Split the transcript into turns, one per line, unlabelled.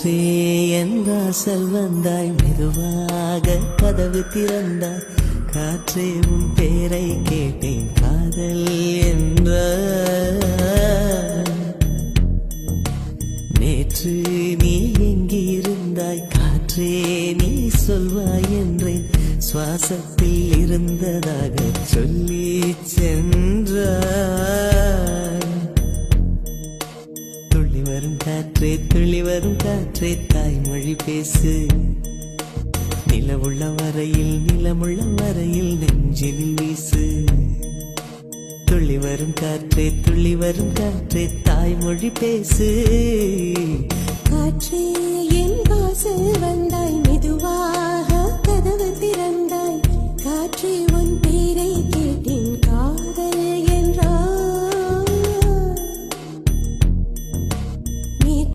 காற்றே என் வாசல் வந்தாய், மெதுவாக கதவு திறந்தாய். காற்றே உன் பேரை கேட்டேன், காதல் என்ற. நேற்று நீ எங்கிருந்தாய், காற்றே நீ சொல்வாய் என்றேன். சுவாசத்தில் இருந்ததாக சொல்லி சென்றாய். துள்ளி வரும் காற்றே, துள்ளி வரும் காற்றே, தாய்மொழி பேசு. நிலவுள்ள வரையில், நிலமுள்ள வரையில் நெஞ்சினில் வீசு. துள்ளி வரும் காற்றே, துள்ளி வரும் காற்றே, தாய்மொழி பேசு.